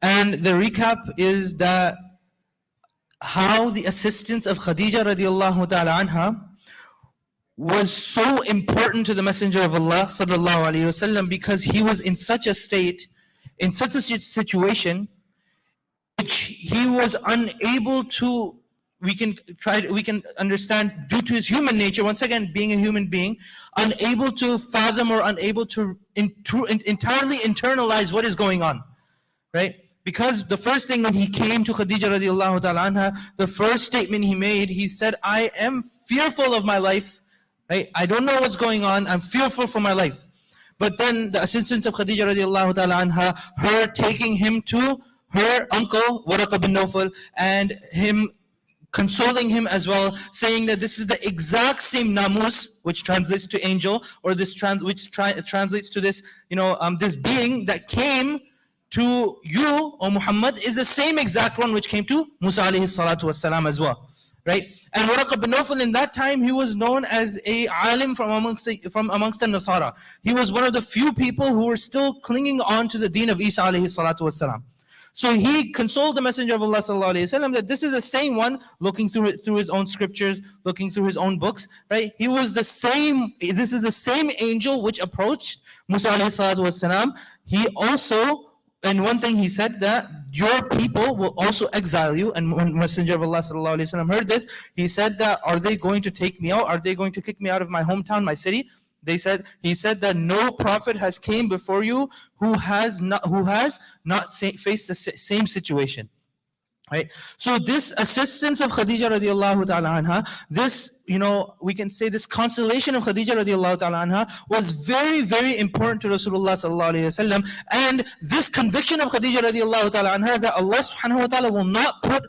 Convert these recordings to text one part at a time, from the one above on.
And the recap is that how the assistance of Khadija radiallahu ta'ala anha was so important to the Messenger of Allah sallallahu alaihi wasallam, because he was in such a state, in such a situation, which he was unable to, we can understand, due to his human nature, once again being a human being, unable to fathom or unable to entirely internalize what is going on, right? Because the first thing when he came to Khadija radiallahu ta'ala anha, the first statement he made, he said, I am fearful of my life, right? I don't know what's going on, I'm fearful for my life. But then the assistance of Khadija radiallahu ta'ala anha, her taking him to her uncle, Waraqa bin Nawfal, and him consoling him as well, saying that this is the exact same namus, which translates to angel, or this translates to this, this being that came to you, O Muhammad, is the same exact one which came to Musa alayhi salatu wassalam as well, right? And Waraqa bin Nawfal, in that time, he was known as a alim from amongst the Nasara. He was one of the few people who were still clinging on to the deen of Isa alayhi salatu wassalam. So he consoled the Messenger of Allah sallallahu alaihi wasallam that this is the same one, looking through his own scriptures, looking through his own books, right? He was the same, this is the same angel which approached Musa alayhi salatu wassalam. He also, and one thing he said, that your people will also exile you. And when Messenger of Allah sallallahu alaihi wasallam heard this, he said that, are they going to take me out? Are they going to kick me out of my hometown, my city? He said that no prophet has came before you who has not faced the same situation, right? So this assistance of Khadija radiallahu ta'ala anha, this, we can say this consolation of Khadija radiallahu ta'ala anha was very, very important to Rasulullah sallallahu alayhi wasallam. And this conviction of Khadija radiallahu ta'ala anha, that Allah subhanahu wa ta'ala will not put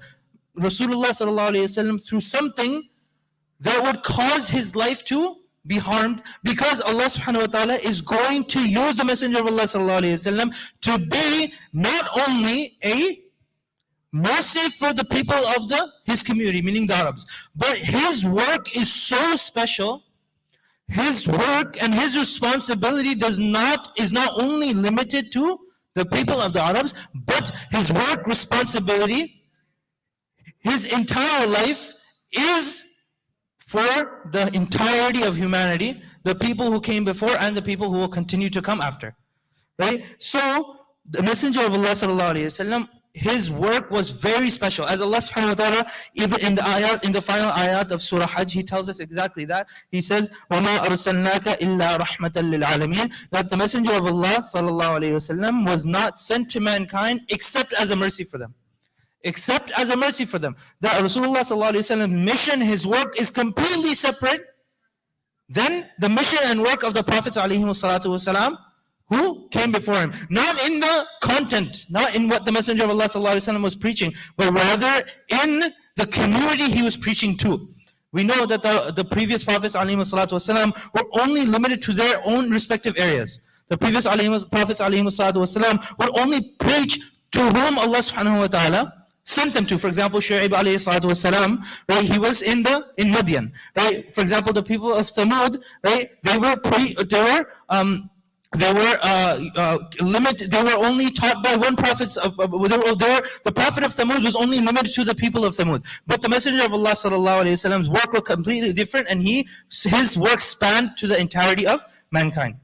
Rasulullah sallallahu alayhi wasallam through something that would cause his life to be harmed, because Allah subhanahu wa ta'ala is going to use the Messenger of Allah sallallahu alayhi wasallam to be not only a mercy for the people of his community, meaning the Arabs, but his work is so special. His work and his responsibility is not only limited to the people of the Arabs, but his work responsibility, his entire life is for the entirety of humanity, the people who came before and the people who will continue to come after, right? So the Messenger of Allah sallallahu alaihi wasallam, his work was very special. As Allah subhanahu wa ta'ala, even in the final ayat of Surah Hajj, he tells us exactly that. He says, وَمَا أَرْسَلْنَاكَ إِلَّا رَحْمَةً لِلْعَالَمِينَ, that the Messenger of Allah sallallahu alaihi wasallam was not sent to mankind except as a mercy for them. Except as a mercy for them. That Rasulullah sallallahu alaihi wasallam's mission, his work is completely separate than the mission and work of the Prophets alaihi salatu wasalam who came before him. Not in the content, not in what the Messenger of Allah sallallahu alaihi wasallam was preaching, but rather in the community he was preaching to. We know that the previous Prophets alaihi salatu wasalam were only limited to their own respective areas. The previous Prophets alaihi salatu wasalam would only preach to whom Allah subhanahu wa ta'ala sent them to. For example, Shu'aib alayhi salatu wasalam, right? He was in Madian, right? For example, the people of Thamud, right? They were limited. They were only taught by one prophet. The prophet of Thamud was only limited to the people of Thamud. But the Messenger of Allah sallallahu alaihi wasallam's work was completely different, and his work spanned to the entirety of mankind.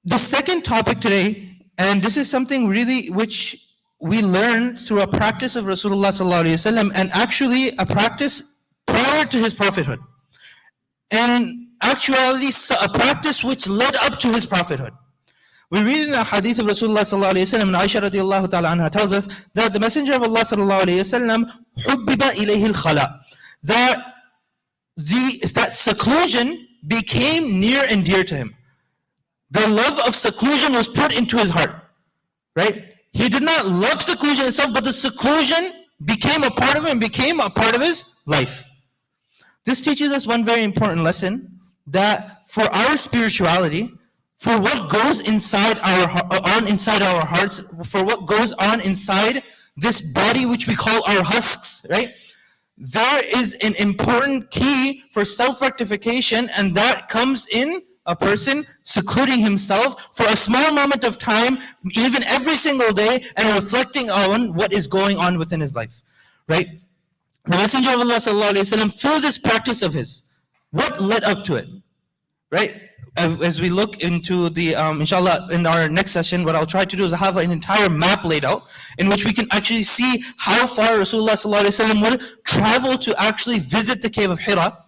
The second topic today, and this is something really which we learned through a practice of Rasulullah sallallahu alaihi wasallam, and actually a practice prior to his prophethood, and actually a practice which led up to his prophethood. We read in the hadith of Rasulullah sallallahu alaihi wasallam, and Aisha radiallahu ta'ala anha tells us that the Messenger of Allah sallallahu alaihi wasallam hubbiba ilayhi al-khala, that seclusion became near and dear to him. The love of seclusion was put into his heart, right? He did not love seclusion itself, but the seclusion became a part of him, became a part of his life. This teaches us one very important lesson, that for our spirituality, for what goes inside our hearts, for what goes on inside this body which we call our husks, right? There is an important key for self-rectification, and that comes in a person secluding himself for a small moment of time, even every single day, and reflecting on what is going on within his life, right? The Messenger of Allah sallallahu alaihi wasallam, through this practice of his, what led up to it, right? As we look into the, inshallah, in our next session, what I'll try to do is have an entire map laid out in which we can actually see how far Rasulullah sallallahu alaihi wasallam would travel to actually visit the cave of Hira,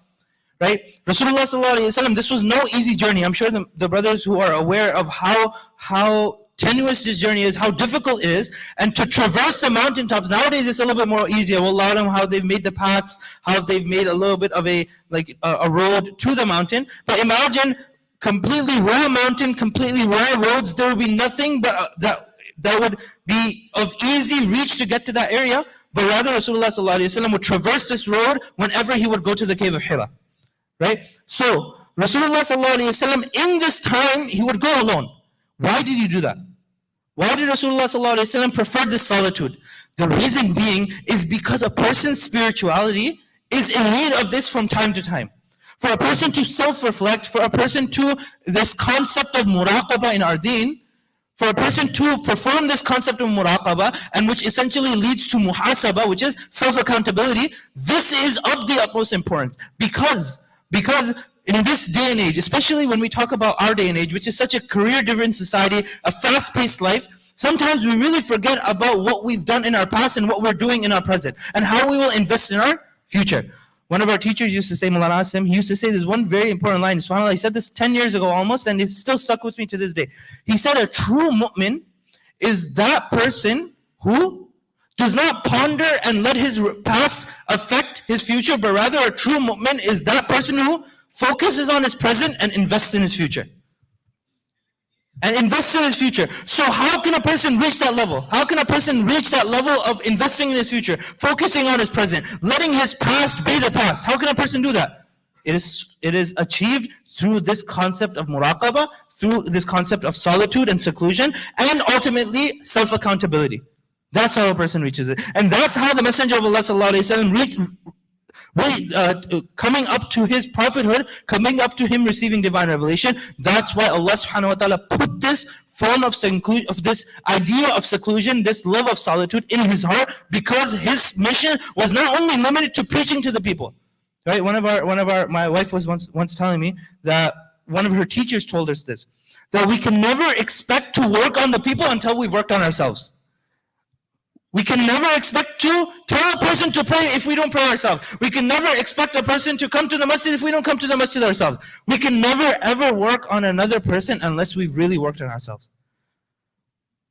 right? Rasulullah sallallahu alaihi wasallam, this was no easy journey. I'm sure the brothers who are aware of how tenuous this journey is, how difficult it is, and to traverse the mountaintops. Nowadays it's a little bit more easier. Wallahu alam, how they've made the paths, how they've made a little bit of a road to the mountain. But imagine completely raw mountain, completely raw roads. There would be nothing but that would be of easy reach to get to that area. But rather Rasulullah sallallahu alaihi wasallam would traverse this road whenever he would go to the cave of Hira, right? So Rasulullah sallallahu alaihi wasallam, in this time he would go alone. Why did he do that? Why did Rasulullah sallallahu alaihi wasallam prefer this solitude? The reason being is because a person's spirituality is in need of this from time to time. For a person to self-reflect, for a person to, this concept of muraqabah in our deen, for a person to perform this concept of muraqabah, and which essentially leads to muhasabah, which is self-accountability, this is of the utmost importance. Because in this day and age, especially when we talk about our day and age, which is such a career-driven society, a fast-paced life, sometimes we really forget about what we've done in our past and what we're doing in our present, and how we will invest in our future. One of our teachers used to say, Mulana Asim, he used to say this one very important line. SubhanAllah, he said this 10 years ago almost, and it's still stuck with me to this day. He said, a true mu'min is that person who does not ponder and let his past affect his future, but rather a true mu'min is that person who focuses on his present and invests in his future. So how can a person reach that level? How can a person reach that level of investing in his future, focusing on his present, letting his past be the past? How can a person do that? It is achieved through this concept of muraqabah, through this concept of solitude and seclusion, and ultimately self-accountability. That's how a person reaches it. And that's how the Messenger of Allah sallallahu alaihi wasallam coming up to his prophethood, coming up to him receiving divine revelation. That's why Allah subhanahu wa ta'ala put this form of this idea of seclusion, this love of solitude in his heart, because his mission was not only limited to preaching to the people. Right? My wife was once telling me that one of her teachers told us this, that we can never expect to work on the people until we've worked on ourselves. We can never expect to tell a person to pray if we don't pray ourselves. We can never expect a person to come to the masjid if we don't come to the masjid ourselves. We can never ever work on another person unless we've really worked on ourselves.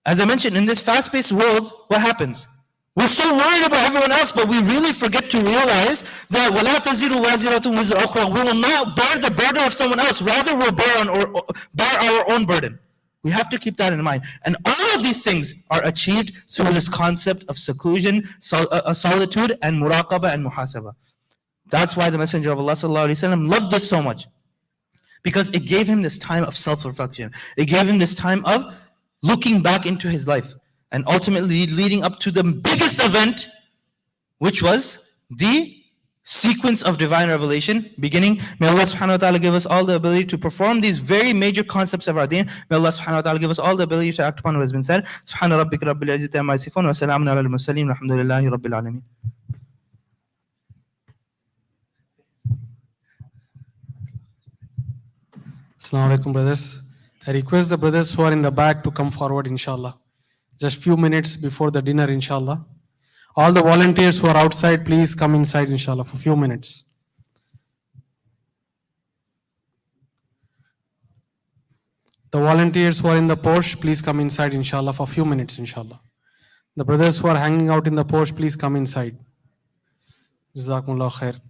As I mentioned, in this fast-paced world, what happens? We're so worried about everyone else, but we really forget to realize that وَلَا تَزِرُ وَازِرَةٌ وِزْرَ أُخْرَى, we will not bear the burden of someone else. Rather, we'll bear our own burden. We have to keep that in mind. And all of these things are achieved through this concept of seclusion, solitude, and muraqabah and muhasabah. That's why the Messenger of Allah sallallahu alaihi wasallam loved this so much. Because it gave him this time of self-reflection. It gave him this time of looking back into his life. And ultimately leading up to the biggest event, which was the sequence of divine revelation beginning. May Allah subhanahu wa ta'ala give us all the ability to perform these very major concepts of our deen. May Allah subhanahu wa ta'ala give us all the ability to act upon what has been said. Subhana rabbika rabbil izzati amma yasifun wa salamun ala al-mursaleen walhamdulillahi rabbil alameen. Assalamu alaikum, brothers. I request the brothers who are in the back to come forward, inshallah. Just few minutes before the dinner, inshallah. All the volunteers who are outside, please come inside, inshallah, for a few minutes. The volunteers who are in the porch, please come inside, inshallah, for a few minutes, inshallah. The brothers who are hanging out in the porch, please come inside. Jazakumullah khair.